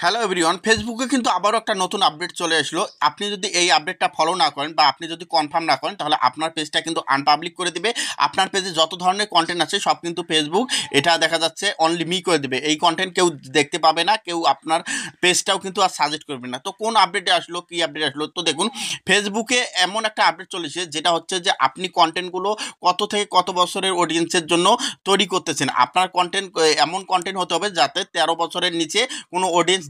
Hello everyone, ফেসবুকে কিন্তু আবারও একটা নতুন আপডেট চলে আসলো। আপনি যদি এই আপডেটটা ফলো না করেন বা আপনি যদি কনফার্ম না করেন, তাহলে আপনার পেজটা কিন্তু আনপাবলিক করে দিবে। আপনার পেজে যত ধরনের কন্টেন্ট আছে সব কিন্তু ফেসবুক এটা দেখা যাচ্ছে অনলি মি করে দিবে। এই কন্টেন্ট কেউ দেখতে পাবে না, কেউ আপনার পেজটাও কিন্তু আর সাজেস্ট করবে না। তো কোন আপডেটে আসলো, কি আপডেট আসলো? তো দেখুন, ফেসবুকে এমন একটা আপডেট চলেছে যেটা হচ্ছে যে আপনি কন্টেন্টগুলো কত থেকে কত বছরের অডিয়েন্সের জন্য তৈরি করতেছেন। আপনার কন্টেন্ট এমন কন্টেন্ট হতে হবে যাতে 13 বছরের নিচে কোনো অডিয়েন্স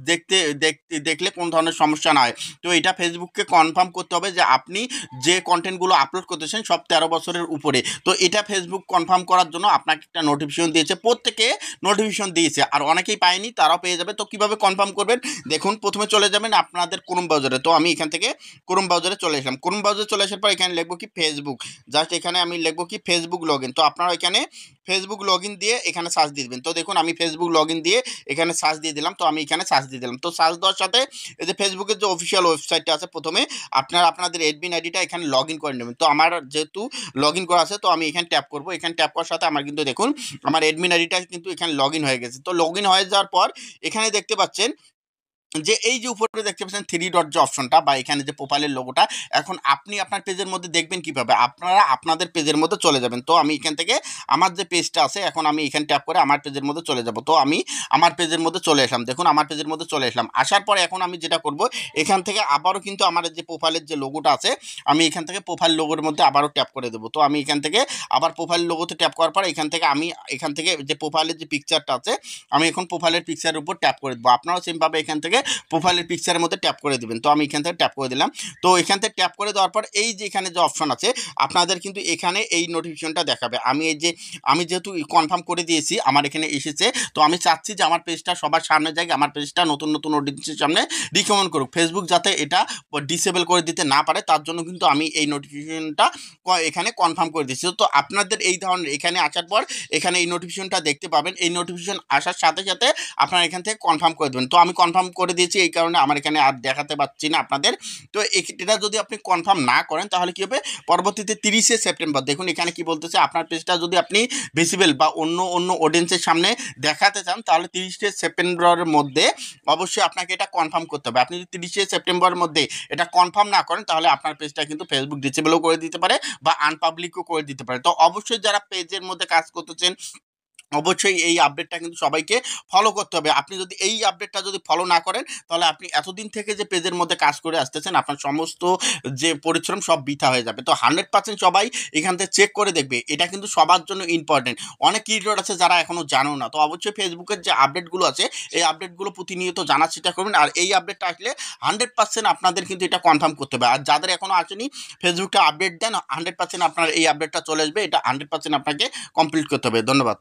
দেখলে কোনো ধরনের সমস্যা না হয়। তো এটা ফেসবুককে কনফার্ম করতে হবে যে আপনি যে কন্টেন্টগুলো আপলোড করতেছেন সব 13 বছরের উপরে। তো এটা ফেসবুক কনফার্ম করার জন্য আপনাকে একটা নোটিফিকেশন দিয়েছে, প্রত্যেকে নোটিফিকেশন দিয়েছে, আর অনেকেই পায়নি, তারাও পেয়ে যাবে। তো কিভাবে কনফার্ম করবেন দেখুন, প্রথমে চলে যাবেন আপনাদের ক্রোম ব্রাউজারে। তো আমি এখান থেকে ক্রোম ব্রাউজারে চলে আসলাম। ক্রোম ব্রাউজারে চলে আসার পর এখানে লিখবো কি ফেসবুক, জাস্ট এখানে আমি লিখবো কি ফেসবুক লগ ইন। তো আপনারা এখানে ফেসবুক লগ ইন দিয়ে এখানে সার্চ দিয়ে দেবেন। তো দেখুন, আমি ফেসবুক লগ ইন দিয়ে এখানে সার্চ দিয়ে দিলাম। তো আমি এখানে সার্চ দিয়ে দিলাম। তো সার্চ দেওয়ার সাথে এই যে ফেসবুকের যে অফিসিয়াল ওয়েবসাইটটা আছে, প্রথমে আপনারা আপনাদের অ্যাডমিন আইডিটা এখানে লগ ইন করে নেবেন। তো আমার যেহেতু লগ ইন করা আছে, তো আমি এখানে ট্যাপ করবো। এখানে ট্যাপ করার সাথে আমার কিন্তু দেখুন আমার অ্যাডমিন আইডিটা কিন্তু এখানে লগ ইন হয়ে গেছে। তো লগ ইন হয়ে যাওয়ার পর এখানে দেখতে পাচ্ছেন যে এই যে উপরে দেখতে পাচ্ছেন থ্রি ডট যে অপশনটা বা এখানে যে প্রোফাইলের লোগোটা, এখন আপনি আপনার পেজের মধ্যে দেখবেন কিভাবে, আপনারা আপনাদের পেজের মধ্যে চলে যাবেন। তো আমি এখান থেকে আমার যে পেজটা আছে, এখন আমি এখানে ট্যাপ করে আমার পেজের মধ্যে চলে যাব। তো আমি আমার পেজের মধ্যে চলে আসলাম। দেখুন আমার পেজের মধ্যে চলে আসলাম। আসার পরে এখন আমি যেটা করব, এখান থেকে আবারও কিন্তু আমার যে প্রোফাইলের যে লোগোটা আছে, আমি এখান থেকে প্রোফাইল লোগোর মধ্যে আবারও ট্যাপ করে দেবো। তো আমি এখান থেকে আবার প্রোফাইল লোগোতে ট্যাপ করার পর এখান থেকে আমি এখান থেকে যে প্রোফাইলের যে পিকচারটা আছে, আমি এখন প্রোফাইলের পিকচারের উপর ট্যাপ করে দেবো। আপনারাও সেমভাবে এখান থেকে প্রোফাইলের পিকচারের মধ্যে ট্যাপ করে দেবেন। তো আমি এখান থেকে ট্যাপ করে দিলাম। তো এখান থেকে ট্যাপ করে দেওয়ার পর এই যে এখানে যে অপশন আছে, আপনাদের কিন্তু এখানে এই নোটিফিকেশনটা দেখাবে। আমি যেহেতু কনফার্ম করে দিয়েছি, আমার এখানে এসেছে। তো আমি চাচ্ছি যে আমার পেজটা সবার সামনে যাক, আমার পেজটা নতুন নতুন অডিয়েন্সের সামনে রিকমেন্ড করুক। ফেসবুক যাতে এটা ডিসেবল করে দিতে না পারে, তার জন্য কিন্তু আমি এই নোটিফিকেশনটা এখানে কনফার্ম করে দিচ্ছি। তো আপনাদের এই ধরনের এখানে আসার পর এখানে এই নোটিফিকেশনটা দেখতে পাবেন। এই নোটিফিকেশন আসার সাথে সাথে আপনারা এখান থেকে কনফার্ম করে দেবেন। তো আমি কনফার্ম করে দিয়েছি, এই কারণে আমার এখানে আর দেখাতে পাচ্ছি না আপনাদের। তো এটা যদি আপনি কনফার্ম না করেন, তাহলে কি হবে, পরবর্তীতে 30শে সেপ্টেম্বর দেখুন এখানে কি বলতেছে, আপনার পেজটা যদি আপনি ভিজিবল বা অন্য অন্য অডিয়েন্সের সামনে দেখাতে চান, তাহলে 30শে সেপ্টেম্বরের মধ্যে অবশ্যই আপনাকে এটা কনফার্ম করতে হবে। আপনি যদি 30শে সেপ্টেম্বরের মধ্যে এটা কনফার্ম না করেন, তাহলে আপনার পেজটা কিন্তু ফেসবুক ডিসেবলও করে দিতে পারে বা আনপাবলিকও করে দিতে পারে। তো অবশ্যই যারা পেজের মধ্যে কাজ করতেছেন, অবশ্যই এই আপডেটটা কিন্তু সবাইকে ফলো করতে হবে। আপনি যদি এই আপডেটটা যদি ফলো না করেন, তাহলে আপনি এতদিন থেকে যে পেজের মধ্যে কাজ করে আসতেছেন, আপনার সমস্ত যে পরিশ্রম সব বৃথা হয়ে যাবে। তো 100% সবাই এখান থেকে চেক করে দেখবে, এটা কিন্তু সবার জন্য ইম্পর্টেন্ট। অনেক ক্রিয়েটর আছে যারা এখনও জানো না। তো অবশ্যই ফেসবুকের যে আপডেটগুলো আছে, এই আপডেটগুলো প্রতিনিয়ত জানার চেষ্টা করবেন। আর এই আপডেটটা আসলে 100% আপনাদের কিন্তু এটা কনফার্ম করতে হবে। আর যাদের এখনও আসেনি, ফেসবুকটা আপডেট দেন, 100% আপনার এই আপডেটটা চলে আসবে। এটা 100% আপনাকে কমপ্লিট করতে হবে। ধন্যবাদ।